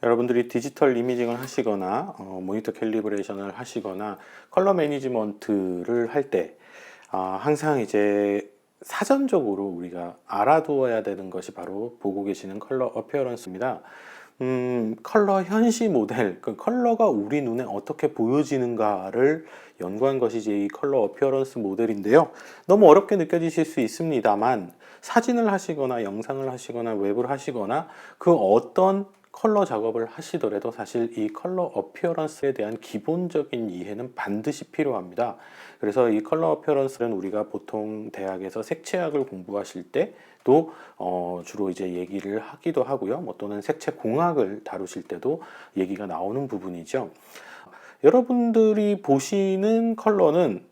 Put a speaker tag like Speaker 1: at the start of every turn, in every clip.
Speaker 1: 여러분들이 디지털 이미징을 하시거나 모니터 캘리브레이션을 하시거나 컬러 매니지먼트를 할 때 항상 이제 사전적으로 우리가 알아두어야 되는 것이 바로 보고 계시는 컬러 어피어런스입니다. 컬러 현시 모델, 그 컬러가 우리 눈에 어떻게 보여지는가를 연구한 것이 이제 이 컬러 어피어런스 모델인데요. 너무 어렵게 느껴지실 수 있습니다만 사진을 하시거나 영상을 하시거나 웹을 하시거나 그 어떤 컬러 작업을 하시더라도 사실 이 컬러 어피어런스에 대한 기본적인 이해는 반드시 필요합니다. 그래서 이 컬러 어피어런스는 우리가 보통 대학에서 색채학을 공부하실 때도 주로 이제 얘기를 하기도 하고요. 뭐 또는 색채 공학을 다루실 때도 얘기가 나오는 부분이죠. 여러분들이 보시는 컬러는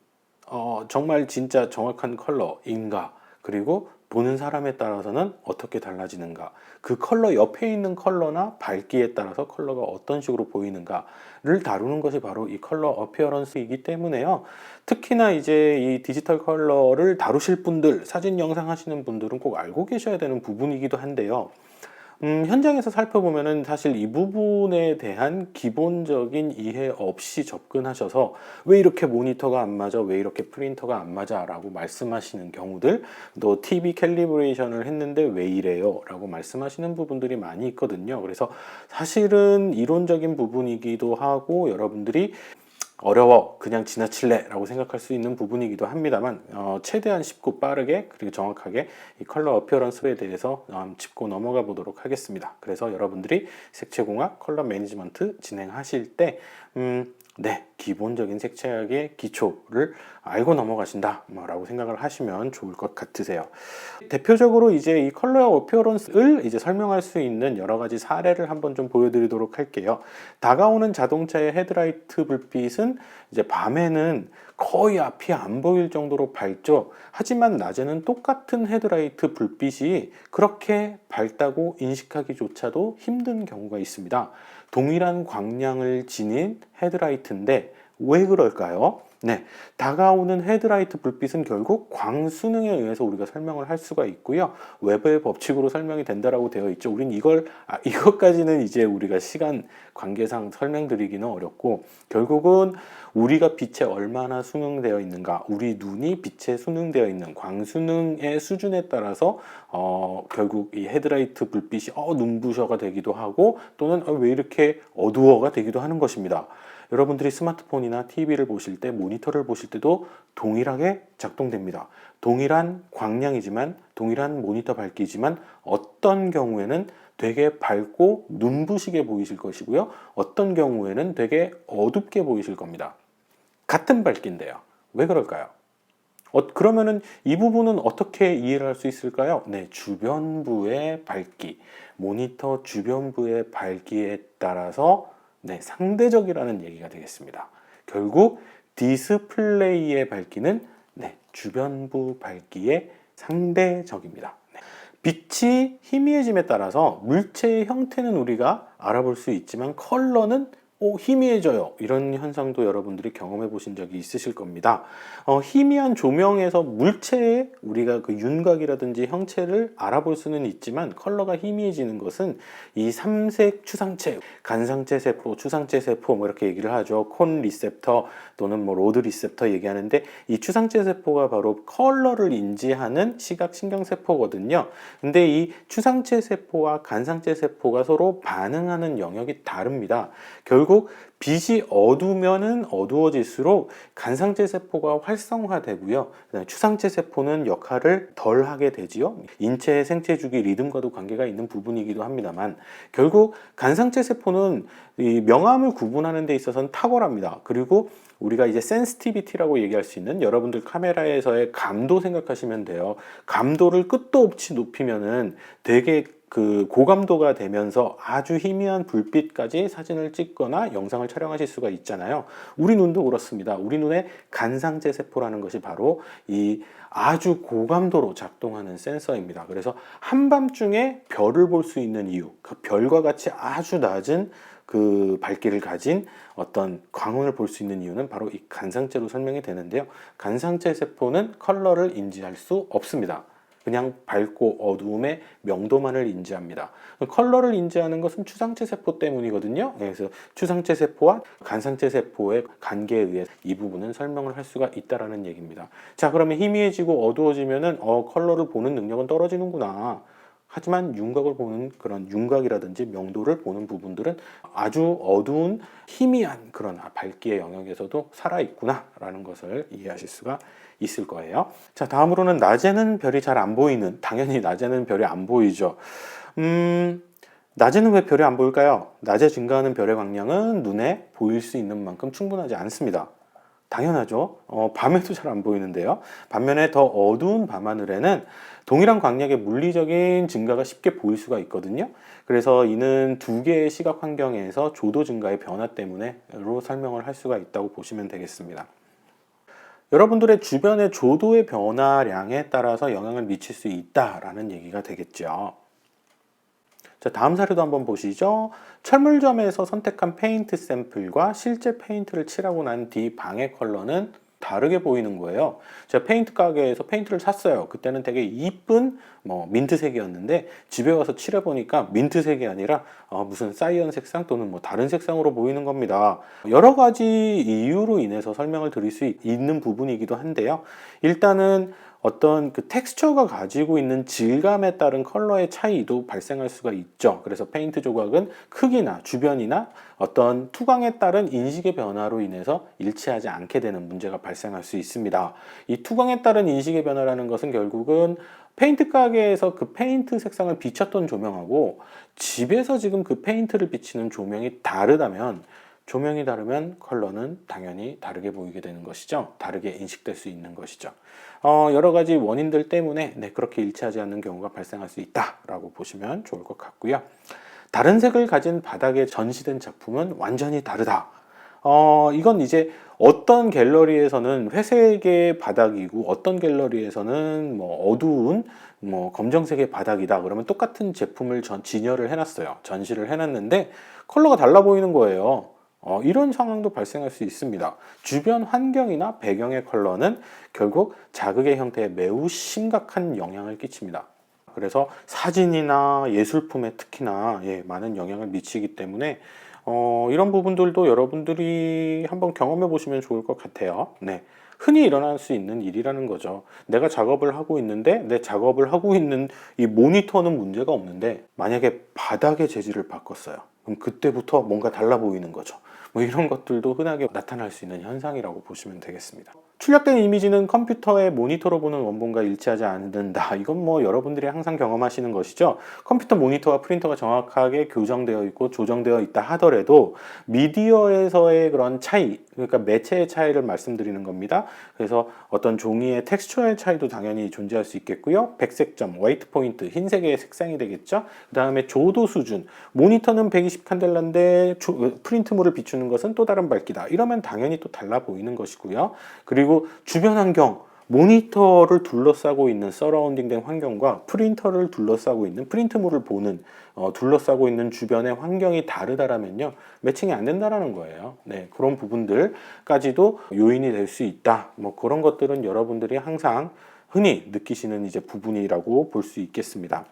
Speaker 1: 정말 진짜 정확한 컬러인가? 그리고 보는 사람에 따라서는 어떻게 달라지는가? 그 컬러 옆에 있는 컬러나 밝기에 따라서 컬러가 어떤 식으로 보이는가를 다루는 것이 바로 이 컬러 어피어런스이기 때문에요. 특히나 이제 이 디지털 컬러를 다루실 분들, 사진 영상 하시는 분들은 꼭 알고 계셔야 되는 부분이기도 한데요. 현장에서 살펴보면은 사실 이 부분에 대한 기본적인 이해 없이 접근하셔서 왜 이렇게 모니터가 안 맞아? 왜 이렇게 프린터가 안 맞아? 라고 말씀하시는 경우들, 또 TV 캘리브레이션을 했는데 왜 이래요? 라고 말씀하시는 부분들이 많이 있거든요. 그래서 사실은 이론적인 부분이기도 하고 여러분들이 어려워 그냥 지나칠래 라고 생각할 수 있는 부분이기도 합니다만 최대한 쉽고 빠르게 그리고 정확하게 이 컬러 어피어런스에 대해서 짚고 넘어가 보도록 하겠습니다. 그래서 여러분들이 색채공학 컬러 매니지먼트 진행하실 때 네, 기본적인 색채학의 기초를 알고 넘어가신다 라고 생각을 하시면 좋을 것 같으세요. 대표적으로 이제 이 컬러 어피어런스를 이제 설명할 수 있는 여러 가지 사례를 한번 좀 보여드리도록 할게요. 다가오는 자동차의 헤드라이트 불빛은 이제 밤에는 거의 앞이 안 보일 정도로 밝죠. 하지만 낮에는 똑같은 헤드라이트 불빛이 그렇게 밝다고 인식하기조차도 힘든 경우가 있습니다. 동일한 광량을 지닌 헤드라이트인데 왜 그럴까요? 네, 다가오는 헤드라이트 불빛은 결국 광순응에 의해서 우리가 설명을 할 수가 있고요. 웨버의 법칙으로 설명이 된다라고 되어 있죠. 우린 이것까지는 이제 우리가 시간 관계상 설명드리기는 어렵고 결국은 우리가 빛에 얼마나 순응되어 있는가, 우리 눈이 빛에 순응되어 있는 광순응의 수준에 따라서 결국 이 헤드라이트 불빛이 눈부셔가 되기도 하고 또는 왜 이렇게 어두워가 되기도 하는 것입니다. 여러분들이 스마트폰이나 TV를 보실 때, 모니터를 보실 때도 동일하게 작동됩니다. 동일한 광량이지만, 동일한 모니터 밝기지만 어떤 경우에는 되게 밝고 눈부시게 보이실 것이고요. 어떤 경우에는 되게 어둡게 보이실 겁니다. 같은 밝기인데요. 왜 그럴까요? 그러면은 이 부분은 어떻게 이해를 할 수 있을까요? 네, 주변부의 밝기, 모니터 주변부의 밝기에 따라서 네, 상대적이라는 얘기가 되겠습니다. 결국 디스플레이의 밝기는 네, 주변부 밝기의 상대적입니다. 네. 빛이 희미해짐에 따라서 물체의 형태는 우리가 알아볼 수 있지만 컬러는 희미해져요. 이런 현상도 여러분들이 경험해 보신 적이 있으실 겁니다. 희미한 조명에서 물체의 우리가 그 윤곽이라든지 형체를 알아볼 수는 있지만 컬러가 희미해지는 것은 이 삼색 추상체, 간상체 세포, 추상체 세포 뭐 이렇게 얘기를 하죠. 콘 리셉터 또는 뭐 로드 리셉터 얘기하는데 이 추상체 세포가 바로 컬러를 인지하는 시각 신경 세포거든요. 근데 이 추상체 세포와 간상체 세포가 서로 반응하는 영역이 다릅니다. 결국 빛이 어두우면은 어두워질수록 간상체 세포가 활성화되고요. 추상체 세포는 역할을 덜 하게 되지요. 인체의 생체 주기 리듬과도 관계가 있는 부분이기도 합니다만 결국 간상체 세포는 이 명암을 구분하는 데 있어서는 탁월합니다. 그리고 우리가 이제 센시티비티라고 얘기할 수 있는 여러분들 카메라에서의 감도 생각하시면 돼요. 감도를 끝도 없이 높이면은 되게 그 고감도가 되면서 아주 희미한 불빛까지 사진을 찍거나 영상을 촬영하실 수가 있잖아요. 우리 눈도 그렇습니다. 우리 눈에 간상제 세포라는 것이 바로 이 아주 고감도로 작동하는 센서입니다. 그래서 한밤중에 별을 볼 수 있는 이유, 그 별과 같이 아주 낮은 그 밝기를 가진 어떤 광원을 볼 수 있는 이유는 바로 이 간상체로 설명이 되는데요. 간상체 세포는 컬러를 인지할 수 없습니다. 그냥 밝고 어두움의 명도만을 인지합니다. 컬러를 인지하는 것은 추상체 세포 때문이거든요. 그래서 추상체 세포와 간상체 세포의 관계에 의해 이 부분은 설명을 할 수가 있다라는 얘기입니다. 자, 그러면 희미해지고 어두워지면은 컬러를 보는 능력은 떨어지는구나. 하지만 윤곽을 보는 그런 윤곽이라든지 명도를 보는 부분들은 아주 어두운 희미한 그런 밝기의 영역에서도 살아있구나라는 것을 이해하실 수가 있을 거예요. 자, 다음으로는 낮에는 별이 잘 안 보이는, 당연히 낮에는 별이 안 보이죠. 낮에는 왜 별이 안 보일까요? 낮에 증가하는 별의 광량은 눈에 보일 수 있는 만큼 충분하지 않습니다. 당연하죠. 밤에도 잘 안 보이는데요. 반면에 더 어두운 밤하늘에는 동일한 광량의 물리적인 증가가 쉽게 보일 수가 있거든요. 그래서 이는 두 개의 시각 환경에서 조도 증가의 변화 때문에로 설명을 할 수가 있다고 보시면 되겠습니다. 여러분들의 주변의 조도의 변화량에 따라서 영향을 미칠 수 있다라는 얘기가 되겠죠. 자, 다음 사례도 한번 보시죠. 철물점에서 선택한 페인트 샘플과 실제 페인트를 칠하고 난 뒤 방의 컬러는 다르게 보이는 거예요. 제가 페인트 가게에서 페인트를 샀어요. 그때는 되게 이쁜 민트색이었는데 집에 와서 칠해보니까 민트색이 아니라 무슨 사이언 색상 또는 다른 색상으로 보이는 겁니다. 여러 가지 이유로 인해서 설명을 드릴 수 있는 부분이기도 한데요. 일단은 어떤 그 텍스처가 가지고 있는 질감에 따른 컬러의 차이도 발생할 수가 있죠. 그래서 페인트 조각은 크기나 주변이나 어떤 투광에 따른 인식의 변화로 인해서 일치하지 않게 되는 문제가 발생할 수 있습니다. 이 투광에 따른 인식의 변화라는 것은 결국은 페인트 가게에서 그 페인트 색상을 비췄던 조명하고 집에서 지금 그 페인트를 비치는 조명이 다르다면, 조명이 다르면 컬러는 당연히 다르게 보이게 되는 것이죠. 다르게 인식될 수 있는 것이죠. 여러 가지 원인들 때문에 그렇게 일치하지 않는 경우가 발생할 수 있다라고 보시면 좋을 것 같고요. 다른 색을 가진 바닥에 전시된 작품은 완전히 다르다. 이건 이제 어떤 갤러리에서는 회색의 바닥이고 어떤 갤러리에서는 어두운 검정색의 바닥이다. 그러면 똑같은 제품을 진열을 해놨어요. 전시를 해놨는데 컬러가 달라 보이는 거예요. 이런 상황도 발생할 수 있습니다. 주변 환경이나 배경의 컬러는 결국 자극의 형태에 매우 심각한 영향을 끼칩니다. 그래서 사진이나 예술품에 특히나 많은 영향을 미치기 때문에 이런 부분들도 여러분들이 한번 경험해 보시면 좋을 것 같아요. 흔히 일어날 수 있는 일이라는 거죠. 내가 작업을 하고 있는데 내 작업을 하고 있는 이 모니터는 문제가 없는데 만약에 바닥의 재질을 바꿨어요. 그럼 그때부터 뭔가 달라 보이는 거죠. 이런 것들도 흔하게 나타날 수 있는 현상이라고 보시면 되겠습니다. 출력된 이미지는 컴퓨터의 모니터로 보는 원본과 일치하지 않는다. 이건 여러분들이 항상 경험하시는 것이죠. 컴퓨터 모니터와 프린터가 정확하게 교정되어 있고 조정되어 있다 하더라도 미디어에서의 그런 차이, 그러니까 매체의 차이를 말씀드리는 겁니다. 그래서 어떤 종이의 텍스처의 차이도 당연히 존재할 수 있겠고요. 백색점, 화이트 포인트, 흰색의 색상이 되겠죠. 그 다음에 조도 수준, 모니터는 120 칸델라인데 프린트물을 비추는 것은 또 다른 밝기다. 이러면 당연히 또 달라 보이는 것이고요. 그리고 주변 환경, 모니터를 둘러싸고 있는 서라운딩된 환경과 프린터를 둘러싸고 있는 프린트물을 보는 둘러싸고 있는 주변의 환경이 다르다라면요, 매칭이 안 된다라는 거예요. 그런 부분들까지도 요인이 될 수 있다. 그런 것들은 여러분들이 항상 흔히 느끼시는 이제 부분이라고 볼 수 있겠습니다.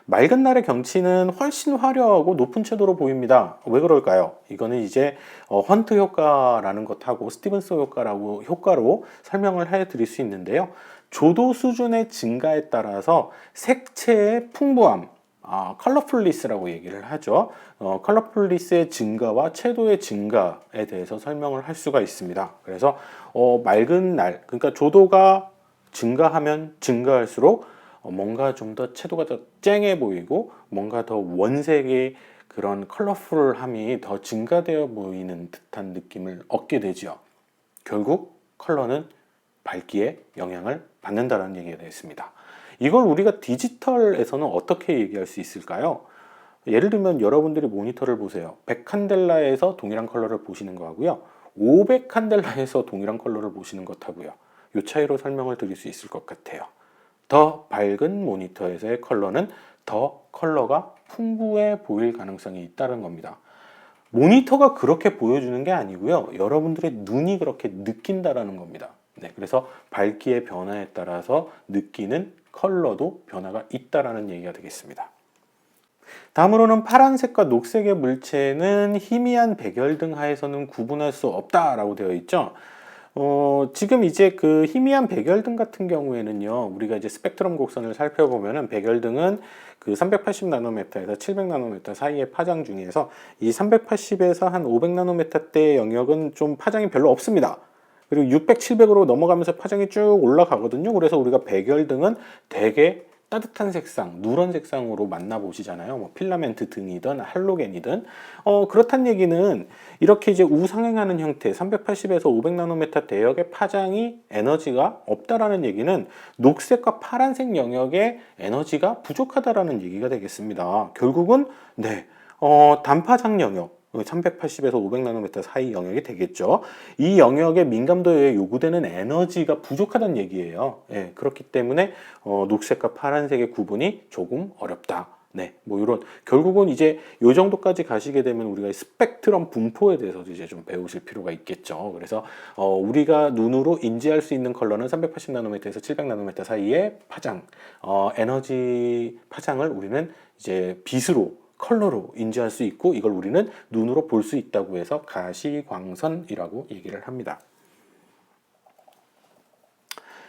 Speaker 1: 맑은 날의 경치는 훨씬 화려하고 높은 채도로 보입니다. 왜 그럴까요? 이거는 이제 헌트 효과라는 것하고 스티븐스 효과로 설명을 해드릴 수 있는데요. 조도 수준의 증가에 따라서 색채의 풍부함, 컬러풀리스라고 얘기를 하죠. 컬러풀리스의 증가와 채도의 증가에 대해서 설명을 할 수가 있습니다. 그래서 맑은 날, 그러니까 조도가 증가하면 증가할수록 뭔가 좀 더 채도가 더 쨍해 보이고 뭔가 더 원색의 그런 컬러풀함이 더 증가되어 보이는 듯한 느낌을 얻게 되죠. 결국 컬러는 밝기에 영향을 받는다는 얘기가 되겠습니다. 이걸 우리가 디지털에서는 어떻게 얘기할 수 있을까요? 예를 들면 여러분들이 모니터를 보세요. 100칸델라에서 동일한 컬러를 보시는 거하고요, 500칸델라에서 동일한 컬러를 보시는 것하고요, 이 차이로 설명을 드릴 수 있을 것 같아요. 더 밝은 모니터에서의 컬러는 더 컬러가 풍부해 보일 가능성이 있다는 겁니다. 모니터가 그렇게 보여주는 게 아니고요, 여러분들의 눈이 그렇게 느낀다라는 겁니다. 네, 그래서 밝기의 변화에 따라서 느끼는 컬러도 변화가 있다라는 얘기가 되겠습니다. 다음으로는 파란색과 녹색의 물체는 희미한 백열등 하에서는 구분할 수 없다라고 되어 있죠. 지금 이제 그 희미한 백열등 같은 경우에는요, 우리가 이제 스펙트럼 곡선을 살펴보면은 백열등은 그 380 나노미터에서 700 나노미터 사이의 파장 중에서 이 380에서 한 500 나노미터대의 영역은 좀 파장이 별로 없습니다. 그리고 600, 700으로 넘어가면서 파장이 쭉 올라가거든요. 그래서 우리가 백열등은 대개 따뜻한 색상, 누런 색상으로 만나보시잖아요. 뭐 필라멘트 등이든 할로겐이든. 그렇다는 얘기는 이렇게 이제 우상행하는 형태, 380에서 500 나노미터 대역의 파장이 에너지가 없다라는 얘기는 녹색과 파란색 영역의 에너지가 부족하다라는 얘기가 되겠습니다. 결국은 네, 단파장 영역. 380에서 500 나노미터 사이 영역이 되겠죠. 이 영역의 민감도에 요구되는 에너지가 부족하다는 얘기예요. 예, 그렇기 때문에 녹색과 파란색의 구분이 조금 어렵다. 네, 뭐 이런 결국은 이제 요 정도까지 가시게 되면 우리가 스펙트럼 분포에 대해서도 이제 좀 배우실 필요가 있겠죠. 그래서 우리가 눈으로 인지할 수 있는 컬러는 380 나노미터에서 700 나노미터 사이의 파장, 에너지 파장을 우리는 이제 빛으로 컬러로 인지할 수 있고 이걸 우리는 눈으로 볼 수 있다고 해서 가시광선이라고 얘기를 합니다.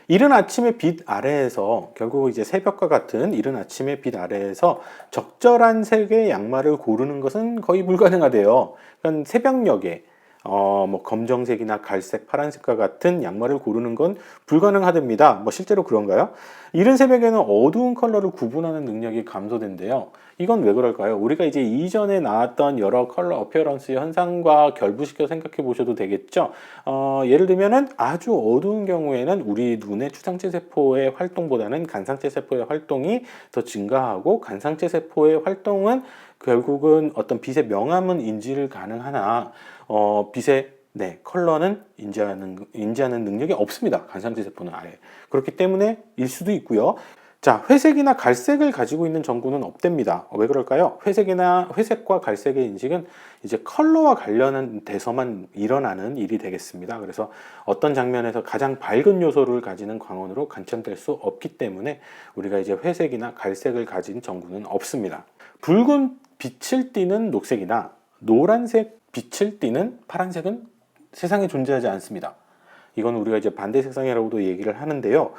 Speaker 1: 이른 아침의 빛 아래에서 결국 이제 새벽과 같은 이른 아침의 빛 아래에서 적절한 색의 양말을 고르는 것은 거의 불가능하대요. 그러니까 새벽녘에 뭐 검정색이나 갈색, 파란색과 같은 양말을 고르는 건 불가능하답니다. 뭐 실제로 그런가요? 이른 새벽에는 어두운 컬러를 구분하는 능력이 감소된대요. 이건 왜 그럴까요? 우리가 이제 이전에 나왔던 여러 컬러 어피어런스 현상과 결부시켜 생각해 보셔도 되겠죠. 예를 들면은 아주 어두운 경우에는 우리 눈의 추상체 세포의 활동보다는 간상체 세포의 활동이 더 증가하고 간상체 세포의 활동은 결국은 어떤 빛의 명암은 인지를 가능하나 빛의 네, 컬러는 인지하는 능력이 없습니다. 간상체 세포는 아예. 그렇기 때문에 일 수도 있고요. 자, 회색이나 갈색을 가지고 있는 전구는 없답니다. 왜 그럴까요? 회색과 갈색의 인식은 이제 컬러와 관련한 데서만 일어나는 일이 되겠습니다. 그래서 어떤 장면에서 가장 밝은 요소를 가지는 광원으로 관찰될 수 없기 때문에 우리가 이제 회색이나 갈색을 가진 전구는 없습니다. 붉은 빛을 띠는 녹색이나 노란색 빛을 띠는 파란색은 세상에 존재하지 않습니다. 이건 우리가 이제 반대 색상이라고도 얘기를 하는데요.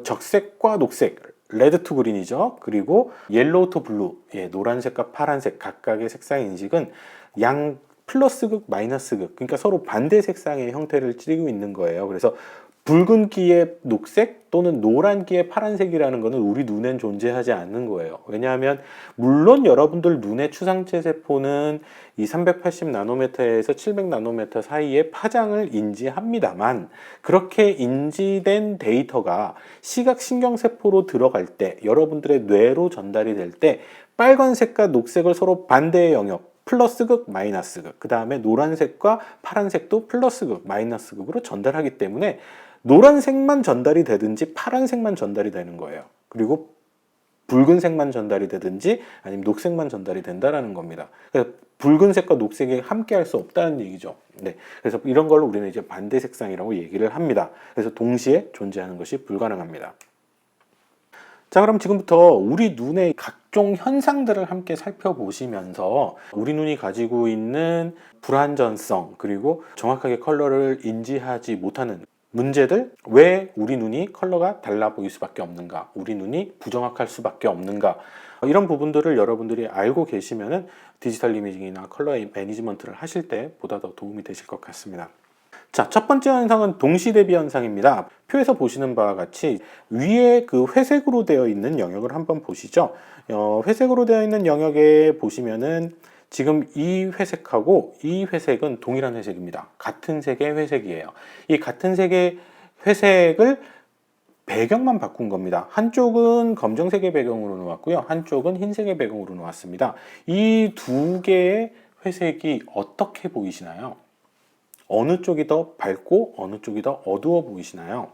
Speaker 1: 적색과 녹색, 레드 투 그린이죠. 그리고 옐로우 투 블루, 예, 노란색과 파란색 각각의 색상 인식은 양 플러스극, 마이너스극, 그러니까 서로 반대 색상의 형태를 띠고 있는 거예요. 그래서 붉은기의 녹색 또는 노란기의 파란색이라는 것은 우리 눈엔 존재하지 않는 거예요. 왜냐하면 물론 여러분들 눈의 추상체 세포는 이 380 나노미터에서 700 나노미터 사이의 파장을 인지합니다만 그렇게 인지된 데이터가 시각신경세포로 들어갈 때 여러분들의 뇌로 전달이 될 때 빨간색과 녹색을 서로 반대의 영역 플러스극, 마이너스극, 그 다음에 노란색과 파란색도 플러스극, 마이너스극으로 전달하기 때문에 노란색만 전달이 되든지 파란색만 전달이 되는 거예요. 그리고 붉은색만 전달이 되든지 아니면 녹색만 전달이 된다라는 겁니다. 그래서 붉은색과 녹색이 함께 할 수 없다는 얘기죠. 네. 그래서 이런 걸로 우리는 이제 반대 색상이라고 얘기를 합니다. 그래서 동시에 존재하는 것이 불가능합니다. 자, 그럼 지금부터 우리 눈의 각종 현상들을 함께 살펴보시면서 우리 눈이 가지고 있는 불완전성 그리고 정확하게 컬러를 인지하지 못하는 문제들, 왜 우리 눈이 컬러가 달라 보일 수밖에 없는가, 우리 눈이 부정확할 수밖에 없는가, 이런 부분들을 여러분들이 알고 계시면은 디지털 이미징이나 컬러 매니지먼트를 하실 때 보다 더 도움이 되실 것 같습니다. 자, 첫 번째 현상은 동시 대비 현상입니다. 표에서 보시는 바와 같이 위에 그 회색으로 되어 있는 영역을 한번 보시죠. 회색으로 되어 있는 영역에 보시면은 지금 이 회색하고 이 회색은 동일한 회색입니다. 같은 색의 회색이에요. 이 같은 색의 회색을 배경만 바꾼 겁니다. 한쪽은 검정색의 배경으로 놓았고요. 한쪽은 흰색의 배경으로 놓았습니다. 이 두 개의 회색이 어떻게 보이시나요? 어느 쪽이 더 밝고 어느 쪽이 더 어두워 보이시나요?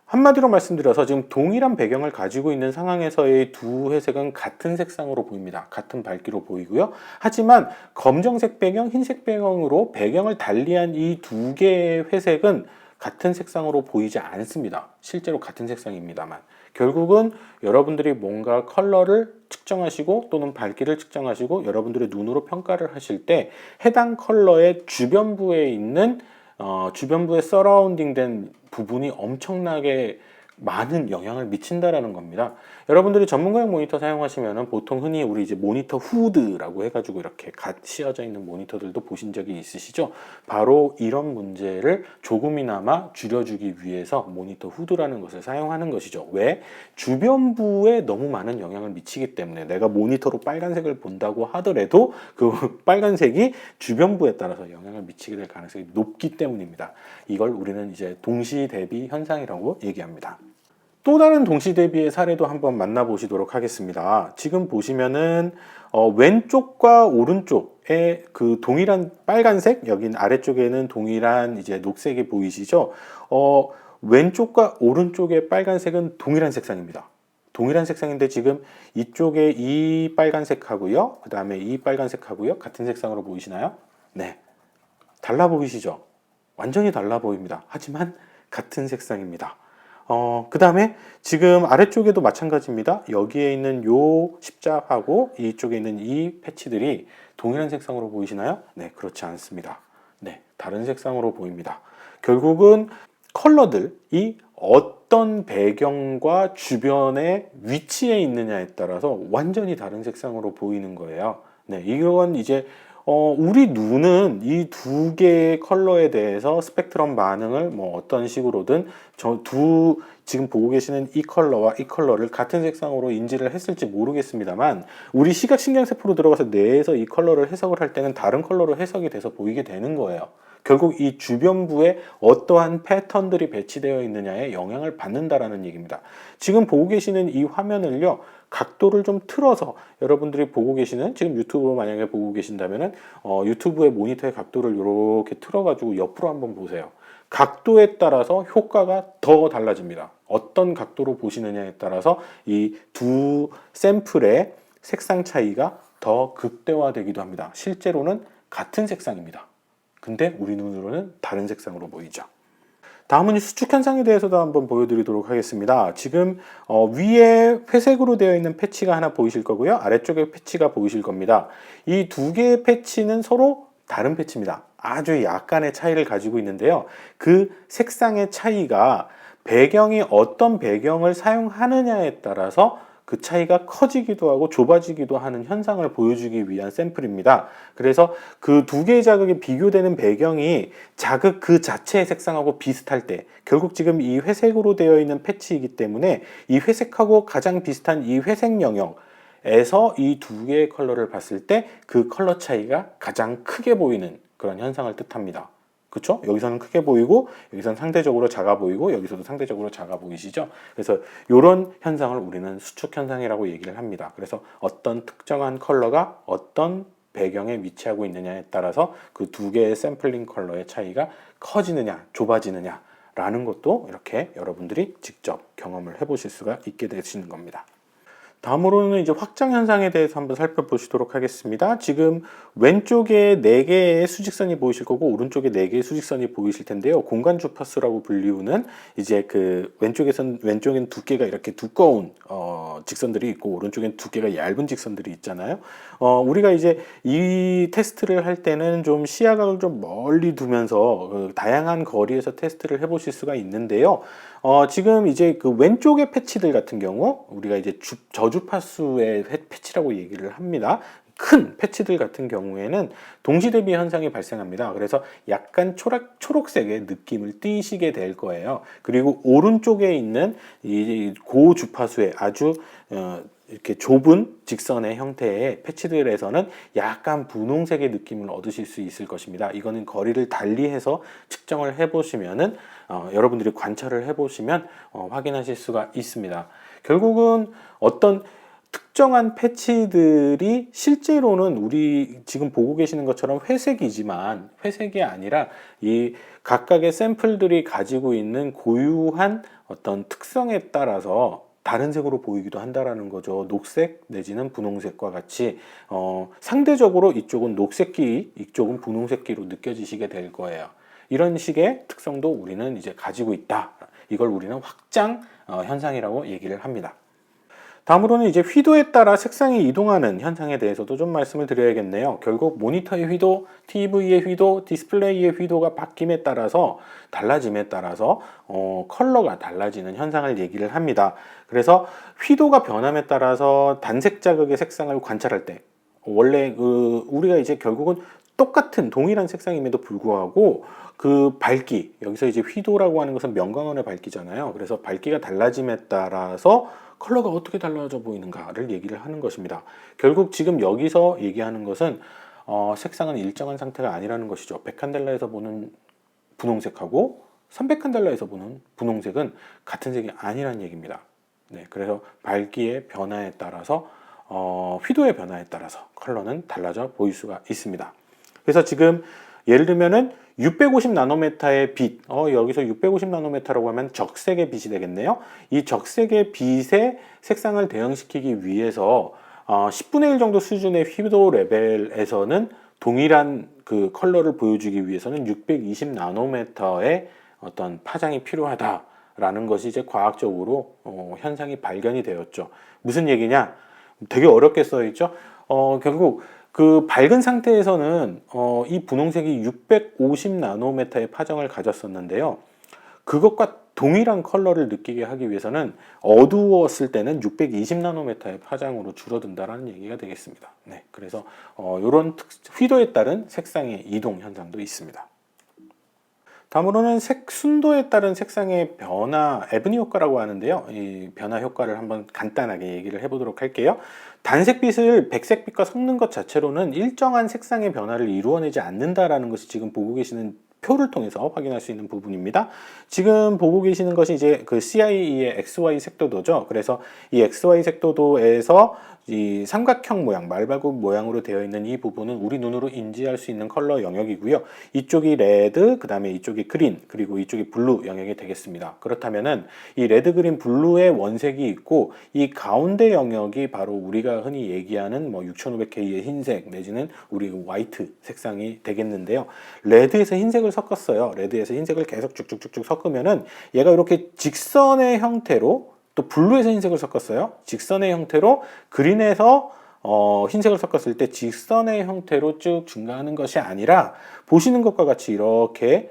Speaker 1: 한마디로 말씀드려서 지금 동일한 배경을 가지고 있는 상황에서의 두 회색은 같은 색상으로 보입니다. 같은 밝기로 보이고요. 하지만 검정색 배경, 흰색 배경으로 배경을 달리한 이 두 개의 회색은 같은 색상으로 보이지 않습니다. 실제로 같은 색상입니다만. 결국은 여러분들이 뭔가 컬러를 측정하시고 또는 밝기를 측정하시고 여러분들의 눈으로 평가를 하실 때 해당 컬러의 주변부에 있는 주변부에 서라운딩된 부분이 엄청나게 많은 영향을 미친다라는 겁니다. 여러분들이 전문가용 모니터 사용하시면은 보통 흔히 우리 이제 모니터 후드라고 해가지고 이렇게 갓 씌어져 있는 모니터들도 보신 적이 있으시죠? 바로 이런 문제를 조금이나마 줄여주기 위해서 모니터 후드라는 것을 사용하는 것이죠. 왜? 주변부에 너무 많은 영향을 미치기 때문에 내가 모니터로 빨간색을 본다고 하더라도 그 빨간색이 주변부에 따라서 영향을 미치게 될 가능성이 높기 때문입니다. 이걸 우리는 이제 동시 대비 현상이라고 얘기합니다. 또 다른 동시 대비의 사례도 한번 만나보시도록 하겠습니다. 지금 보시면은 왼쪽과 오른쪽에 그 동일한 빨간색, 여긴 아래쪽에는 동일한 이제 녹색이 보이시죠? 왼쪽과 오른쪽의 빨간색은 동일한 색상입니다. 동일한 색상인데 지금 이쪽에 이 빨간색하고요, 그 다음에 이 빨간색하고요, 같은 색상으로 보이시나요? 네, 달라 보이시죠? 완전히 달라 보입니다. 하지만 같은 색상입니다. 그 다음에 지금 아래쪽에도 마찬가지입니다. 여기에 있는 요 십자하고 이쪽에 있는 이 패치들이 동일한 색상으로 보이시나요? 네, 그렇지 않습니다. 네, 다른 색상으로 보입니다. 결국은 컬러들이 어떤 배경과 주변의 위치에 있느냐에 따라서 완전히 다른 색상으로 보이는 거예요. 네, 이건 이제 우리 눈은 이 두 개의 컬러에 대해서 스펙트럼 반응을 뭐 어떤 식으로든 지금 보고 계시는 이 컬러와 이 컬러를 같은 색상으로 인지를 했을지 모르겠습니다만 우리 시각신경세포로 들어가서 뇌에서 이 컬러를 해석을 할 때는 다른 컬러로 해석이 돼서 보이게 되는 거예요. 결국 이 주변부에 어떠한 패턴들이 배치되어 있느냐에 영향을 받는다라는 얘기입니다. 지금 보고 계시는 이 화면을요, 각도를 좀 틀어서 여러분들이 보고 계시는 지금 유튜브 만약에 보고 계신다면은 유튜브의 모니터의 각도를 이렇게 틀어가지고 옆으로 한번 보세요. 각도에 따라서 효과가 더 달라집니다. 어떤 각도로 보시느냐에 따라서 이 두 샘플의 색상 차이가 더 극대화되기도 합니다. 실제로는 같은 색상입니다. 근데 우리 눈으로는 다른 색상으로 보이죠. 다음은 수축 현상에 대해서도 한번 보여드리도록 하겠습니다. 지금 위에 회색으로 되어 있는 패치가 하나 보이실 거고요. 아래쪽에 패치가 보이실 겁니다. 이 두 개의 패치는 서로 다른 패치입니다. 아주 약간의 차이를 가지고 있는데요. 그 색상의 차이가 배경이 어떤 배경을 사용하느냐에 따라서 그 차이가 커지기도 하고 좁아지기도 하는 현상을 보여주기 위한 샘플입니다. 그래서 그 두 개의 자극이 비교되는 배경이 자극 그 자체의 색상하고 비슷할 때, 결국 지금 이 회색으로 되어 있는 패치이기 때문에 이 회색하고 가장 비슷한 이 회색 영역에서 이 두 개의 컬러를 봤을 때 그 컬러 차이가 가장 크게 보이는 그런 현상을 뜻합니다. 그렇죠? 여기서는 크게 보이고 여기서는 상대적으로 작아 보이고 여기서도 상대적으로 작아 보이시죠? 그래서 이런 현상을 우리는 수축 현상이라고 얘기를 합니다. 그래서 어떤 특정한 컬러가 어떤 배경에 위치하고 있느냐에 따라서 그 두 개의 샘플링 컬러의 차이가 커지느냐 좁아지느냐 라는 것도 이렇게 여러분들이 직접 경험을 해보실 수가 있게 되시는 겁니다. 다음으로는 이제 확장 현상에 대해서 한번 살펴보시도록 하겠습니다. 지금 왼쪽에 4개의 수직선이 보이실 거고 오른쪽에 4개의 수직선이 보이실 텐데요. 공간 주파수라고 불리우는 이제 그 왼쪽엔 두께가 이렇게 두꺼운 직선들이 있고 오른쪽엔 두께가 얇은 직선들이 있잖아요. 우리가 이제 이 테스트를 할 때는 좀 시야각을 좀 멀리 두면서 다양한 거리에서 테스트를 해보실 수가 있는데요. 지금 이제 그 왼쪽의 패치들 같은 경우 우리가 이제 저주파수의 패치라고 얘기를 합니다. 큰 패치들 같은 경우에는 동시대비 현상이 발생합니다. 그래서 약간 초록색의 느낌을 띠시게 될 거예요. 그리고 오른쪽에 있는 이 고주파수의 아주 이렇게 좁은 직선의 형태의 패치들에서는 약간 분홍색의 느낌을 얻으실 수 있을 것입니다. 이거는 거리를 달리해서 측정을 해보시면은 여러분들이 관찰을 해보시면 확인하실 수가 있습니다. 결국은 어떤 특정한 패치들이 실제로는 우리 지금 보고 계시는 것처럼 회색이지만 회색이 아니라 이 각각의 샘플들이 가지고 있는 고유한 어떤 특성에 따라서 다른 색으로 보이기도 한다라는 거죠. 녹색 내지는 분홍색과 같이 상대적으로 이쪽은 녹색기, 이쪽은 분홍색기로 느껴지시게 될 거예요. 이런 식의 특성도 우리는 이제 가지고 있다. 이걸 우리는 확장 현상이라고 얘기를 합니다. 다음으로는 이제 휘도에 따라 색상이 이동하는 현상에 대해서도 좀 말씀을 드려야겠네요. 결국 모니터의 휘도, TV의 휘도, 디스플레이의 휘도가 바뀜에 따라서 달라짐에 따라서 컬러가 달라지는 현상을 얘기를 합니다. 그래서 휘도가 변함에 따라서 단색 자극의 색상을 관찰할 때 원래 우리가 이제 결국은 똑같은 동일한 색상임에도 불구하고 그 밝기, 여기서 이제 휘도라고 하는 것은 명광원의 밝기잖아요. 그래서 밝기가 달라짐에 따라서 컬러가 어떻게 달라져 보이는가를 얘기를 하는 것입니다. 결국 지금 여기서 얘기하는 것은 색상은 일정한 상태가 아니라는 것이죠. 100칸델라에서 보는 분홍색하고 300칸델라에서 보는 분홍색은 같은 색이 아니라는 얘기입니다. 네, 그래서 밝기의 변화에 따라서 휘도의 변화에 따라서 컬러는 달라져 보일 수가 있습니다. 그래서 지금 예를 들면은 650 나노메타의 빛, 여기서 650 나노메타라고 하면 적색의 빛이 되겠네요. 이 적색의 빛의 색상을 대응시키기 위해서 10분의 1 정도 수준의 휘도 레벨에서는 동일한 그 컬러를 보여주기 위해서는 620 나노메타의 어떤 파장이 필요하다라는 것이 이제 과학적으로 현상이 발견이 되었죠. 무슨 얘기냐? 되게 어렵게 써 있죠. 결국 그 밝은 상태에서는 이 분홍색이 650 나노메타의 파장을 가졌었는데요. 그것과 동일한 컬러를 느끼게 하기 위해서는 어두웠을 때는 620 나노메타의 파장으로 줄어든다라는 얘기가 되겠습니다. 네, 그래서 이런 휘도에 따른 색상의 이동 현상도 있습니다. 다음으로는 색 순도에 따른 색상의 변화, 에브니 효과라고 하는데요. 이 변화 효과를 한번 간단하게 얘기를 해보도록 할게요. 단색빛을 백색빛과 섞는 것 자체로는 일정한 색상의 변화를 이루어내지 않는다라는 것이 지금 보고 계시는 표를 통해서 확인할 수 있는 부분입니다. 지금 보고 계시는 것이 이제 그 CIE의 XY 색도도죠. 그래서 이 XY 색도도에서 이 삼각형 모양, 말발굽 모양으로 되어 있는 이 부분은 우리 눈으로 인지할 수 있는 컬러 영역이고요. 이쪽이 레드, 그 다음에 이쪽이 그린, 그리고 이쪽이 블루 영역이 되겠습니다. 그렇다면은 이 레드, 그린, 블루의 원색이 있고 이 가운데 영역이 바로 우리가 흔히 얘기하는 뭐 6500K의 흰색 내지는 우리 화이트 색상이 되겠는데요. 레드에서 흰색을 섞었어요. 레드에서 흰색을 계속 쭉쭉쭉쭉 섞으면은 얘가 이렇게 직선의 형태로, 또 블루에서 흰색을 섞었어요. 직선의 형태로, 그린에서 흰색을 섞었을 때 직선의 형태로 쭉 증가하는 것이 아니라 보시는 것과 같이 이렇게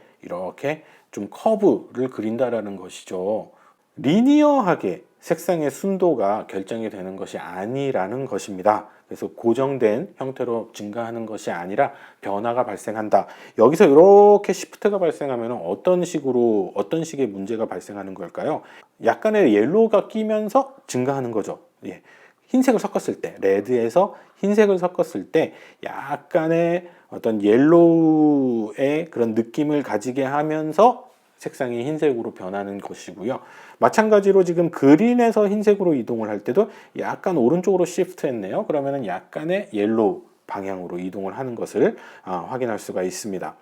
Speaker 1: 좀 커브를 그린다라는 것이죠. 리니어하게 색상의 순도가 결정이 되는 것이 아니라는 것입니다. 그래서 고정된 형태로 증가하는 것이 아니라 변화가 발생한다. 여기서 이렇게 시프트가 발생하면 어떤 식의 문제가 발생하는 걸까요? 약간의 옐로우가 끼면서 증가하는 거죠. 예. 흰색을 섞었을 때, 레드에서 흰색을 섞었을 때 약간의 어떤 옐로우의 그런 느낌을 가지게 하면서 색상이 흰색으로 변하는 것이고요. 마찬가지로 지금 그린에서 흰색으로 이동을 할 때도 약간 오른쪽으로 시프트 했네요. 그러면은 약간의 옐로우 방향으로 이동을 하는 것을 확인할 수가 있습니다.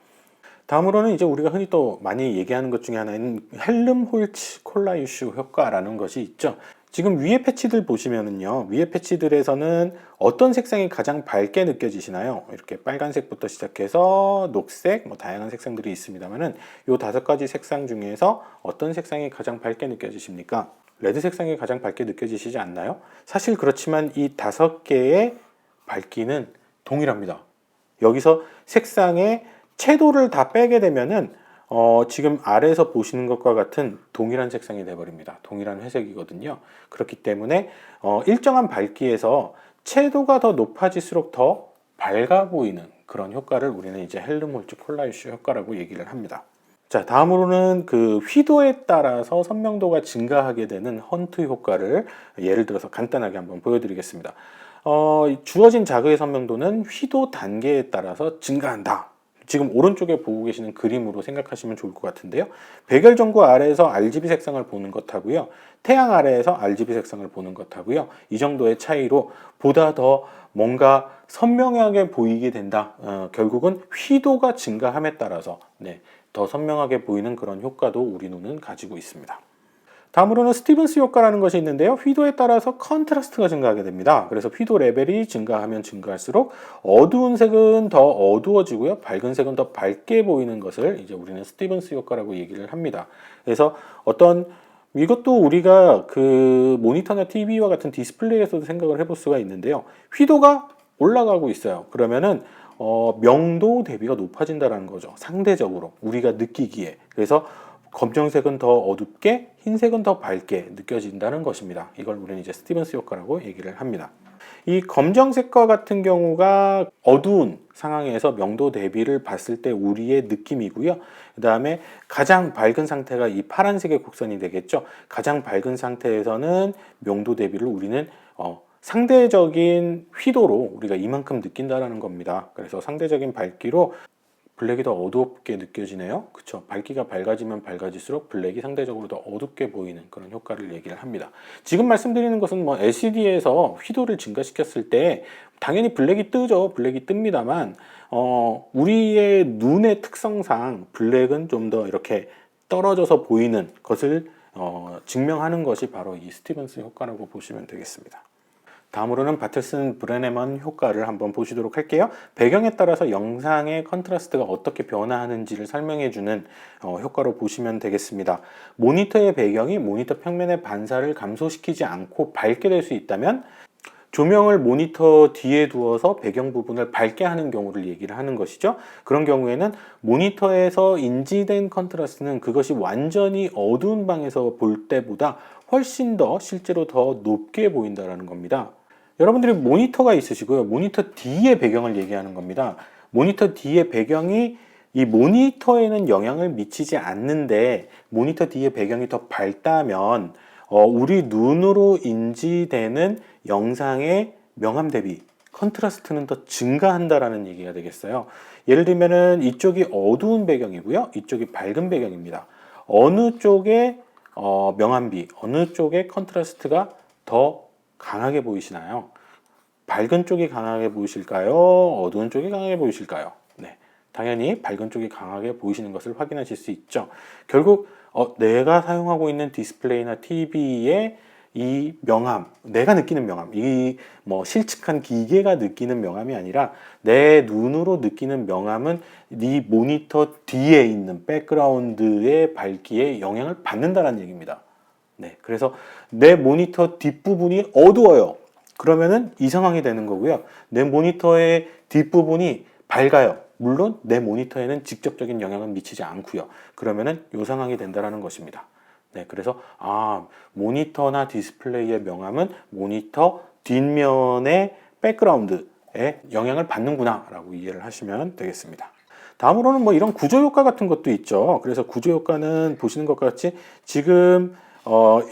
Speaker 1: 다음으로는 이제 우리가 흔히 또 많이 얘기하는 것 중에 하나인 헬름홀츠 콜라이슈 효과라는 것이 있죠. 지금 위에 패치들 보시면은요, 위에 패치들에서는 어떤 색상이 가장 밝게 느껴지시나요? 이렇게 빨간색부터 시작해서 녹색, 뭐 다양한 색상들이 있습니다만은 이 5가지 색상 중에서 어떤 색상이 가장 밝게 느껴지십니까? 레드 색상이 가장 밝게 느껴지시지 않나요? 사실 그렇지만 이 5개의 밝기는 동일합니다. 여기서 색상의 채도를 다 빼게 되면은 지금 아래에서 보시는 것과 같은 동일한 색상이 되어버립니다. 동일한 회색이거든요. 그렇기 때문에 일정한 밝기에서 채도가 더 높아질수록 더 밝아 보이는 그런 효과를 우리는 이제 헬름홀츠 콜라이슈 효과라고 얘기를 합니다. 자, 다음으로는 그 휘도에 따라서 선명도가 증가하게 되는 헌트 효과를 예를 들어서 간단하게 한번 보여드리겠습니다. 주어진 자극의 선명도는 휘도 단계에 따라서 증가한다. 지금 오른쪽에 보고 계시는 그림으로 생각하시면 좋을 것 같은데요. 백열 전구 아래에서 RGB 색상을 보는 것하고요. 태양 아래에서 RGB 색상을 보는 것하고요. 이 정도의 차이로 보다 더 뭔가 선명하게 보이게 된다. 결국은 휘도가 증가함에 따라서 더 선명하게 보이는 그런 효과도 우리 눈은 가지고 있습니다. 다음으로는 스티븐스 효과라는 것이 있는데요. 휘도에 따라서 컨트라스트가 증가하게 됩니다. 그래서 휘도 레벨이 증가하면 증가할수록 어두운 색은 더 어두워지고요. 밝은 색은 더 밝게 보이는 것을 이제 우리는 스티븐스 효과라고 얘기를 합니다. 그래서 이것도 우리가 그 모니터나 TV와 같은 디스플레이에서도 생각을 해볼 수가 있는데요. 휘도가 올라가고 있어요. 그러면은 명도 대비가 높아진다는 거죠. 상대적으로 우리가 느끼기에. 그래서 검정색은 더 어둡게, 흰색은 더 밝게 느껴진다는 것입니다. 이걸 우리는 이제 스티븐스 효과라고 얘기를 합니다. 이 검정색과 같은 경우가 어두운 상황에서 명도 대비를 봤을 때 우리의 느낌이고요. 그 다음에 가장 밝은 상태가 이 파란색의 곡선이 되겠죠. 가장 밝은 상태에서는 명도 대비를 우리는 상대적인 휘도로 우리가 이만큼 느낀다라는 겁니다. 그래서 상대적인 밝기로 블랙이 더 어둡게 느껴지네요. 그쵸? 밝기가 밝아지면 밝아질수록 블랙이 상대적으로 더 어둡게 보이는 그런 효과를 얘기를 합니다. 지금 말씀드리는 것은 LCD에서 휘도를 증가시켰을 때 당연히 블랙이 뜨죠. 블랙이 뜹니다만 우리의 눈의 특성상 블랙은 좀 더 이렇게 떨어져서 보이는 것을 증명하는 것이 바로 이 스티븐스 효과라고 보시면 되겠습니다. 다음으로는 바틀슨 브레네먼 효과를 한번 보시도록 할게요. 배경에 따라서 영상의 컨트라스트가 어떻게 변화하는지를 설명해주는 효과로 보시면 되겠습니다. 모니터의 배경이 모니터 평면의 반사를 감소시키지 않고 밝게 될 수 있다면 조명을 모니터 뒤에 두어서 배경 부분을 밝게 하는 경우를 얘기를 하는 것이죠. 그런 경우에는 모니터에서 인지된 컨트라스트는 그것이 완전히 어두운 방에서 볼 때보다 훨씬 더 실제로 더 높게 보인다는 겁니다. 여러분들이 모니터가 있으시고요. 모니터 뒤의 배경을 얘기하는 겁니다. 모니터 뒤의 배경이 이 모니터에는 영향을 미치지 않는데 모니터 뒤의 배경이 더 밝다면 우리 눈으로 인지되는 영상의 명암 대비 컨트라스트는 더 증가한다라는 얘기가 되겠어요. 예를 들면은 이쪽이 어두운 배경이고요. 이쪽이 밝은 배경입니다. 어느 쪽에 명암비, 어느 쪽에 컨트라스트가 더 강하게 보이시나요? 밝은 쪽이 강하게 보이실까요? 어두운 쪽이 강하게 보이실까요? 네, 당연히 밝은 쪽이 강하게 보이시는 것을 확인하실 수 있죠. 결국 내가 사용하고 있는 디스플레이나 TV의 이 명암, 내가 느끼는 명암, 이 실측한 기계가 느끼는 명암이 아니라 내 눈으로 느끼는 명암은 네 모니터 뒤에 있는 백그라운드의 밝기에 영향을 받는다는 얘기입니다. 네, 그래서 내 모니터 뒷부분이 어두워요. 그러면은 이 상황이 되는 거고요. 내 모니터의 뒷부분이 밝아요. 물론 내 모니터에는 직접적인 영향은 미치지 않고요. 그러면은 이 상황이 된다는 것입니다. 네, 그래서 모니터나 디스플레이의 명암은 모니터 뒷면의 백그라운드에 영향을 받는구나 라고 이해를 하시면 되겠습니다. 다음으로는 이런 구조 효과 같은 것도 있죠. 그래서 구조 효과는 보시는 것과 같이 지금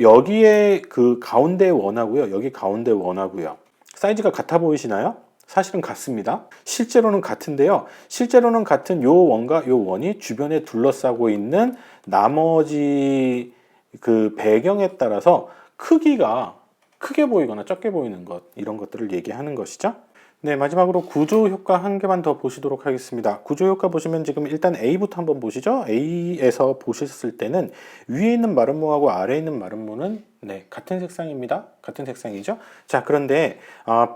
Speaker 1: 여기에 그 가운데 원하고요. 여기 가운데 원하고요. 사이즈가 같아 보이시나요? 사실은 같습니다. 실제로는 같은데요. 실제로는 같은 요 원과 요 원이 주변에 둘러싸고 있는 나머지 그 배경에 따라서 크기가 크게 보이거나 적게 보이는 것, 이런 것들을 얘기하는 것이죠. 네, 마지막으로 구조 효과 한 개만 더 보시도록 하겠습니다. 구조 효과 보시면 지금 일단 A부터 한번 보시죠. A에서 보셨을 때는 위에 있는 마름모하고 아래에 있는 마름모는 같은 색상입니다. 같은 색상이죠. 자, 그런데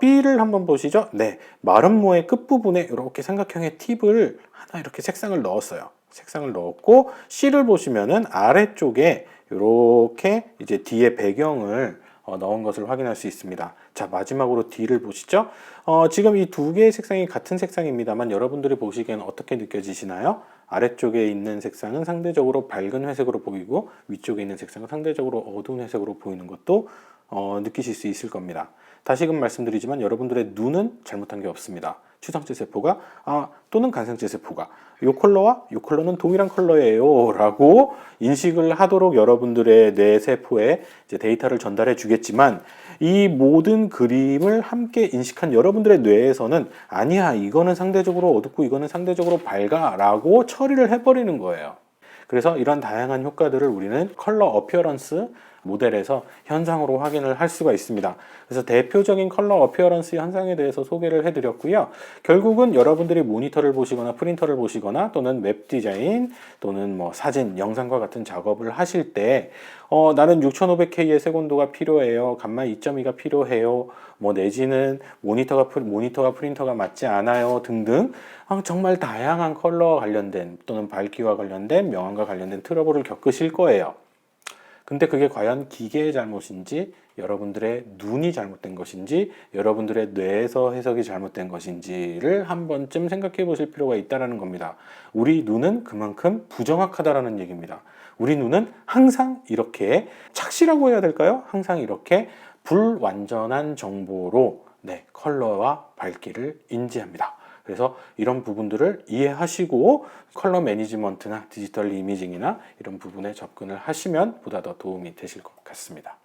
Speaker 1: B를 한번 보시죠. 네, 마름모의 끝부분에 이렇게 삼각형의 팁을 하나 이렇게 색상을 넣었어요. 색상을 넣었고 C를 보시면은 아래쪽에 이렇게 이제 뒤에 배경을 넣은 것을 확인할 수 있습니다. 자, 마지막으로 D를 보시죠. 지금 이 두 개의 색상이 같은 색상입니다만 여러분들이 보시기에는 어떻게 느껴지시나요? 아래쪽에 있는 색상은 상대적으로 밝은 회색으로 보이고 위쪽에 있는 색상은 상대적으로 어두운 회색으로 보이는 것도 느끼실 수 있을 겁니다. 다시금 말씀드리지만 여러분들의 눈은 잘못한 게 없습니다. 추상체 세포가 또는 간성체 세포가 이 컬러와 이 컬러는 동일한 컬러예요 라고 인식을 하도록 여러분들의 뇌 세포에 이제 데이터를 전달해 주겠지만, 이 모든 그림을 함께 인식한 여러분들의 뇌에서는 아니야, 이거는 상대적으로 어둡고 이거는 상대적으로 밝아 라고 처리를 해버리는 거예요. 그래서 이런 다양한 효과들을 우리는 컬러 어피어런스 모델에서 현상으로 확인을 할 수가 있습니다. 그래서 대표적인 컬러 어피어런스 현상에 대해서 소개를 해드렸고요. 결국은 여러분들이 모니터를 보시거나 프린터를 보시거나 또는 웹 디자인 또는 뭐 사진, 영상과 같은 작업을 하실 때 나는 6500K의 색온도가 필요해요. 감마 2.2가 필요해요. 뭐 내지는 모니터가 프린터가 맞지 않아요 등등 정말 다양한 컬러 관련된 또는 밝기와 관련된 명암과 관련된 트러블을 겪으실 거예요. 근데 그게 과연 기계의 잘못인지, 여러분들의 눈이 잘못된 것인지, 여러분들의 뇌에서 해석이 잘못된 것인지를 한 번쯤 생각해 보실 필요가 있다는 겁니다. 우리 눈은 그만큼 부정확하다라는 얘기입니다. 우리 눈은 항상 이렇게 착시라고 해야 될까요? 항상 이렇게 불완전한 정보로 컬러와 밝기를 인지합니다. 그래서 이런 부분들을 이해하시고 컬러 매니지먼트나 디지털 이미징이나 이런 부분에 접근을 하시면 보다 더 도움이 되실 것 같습니다.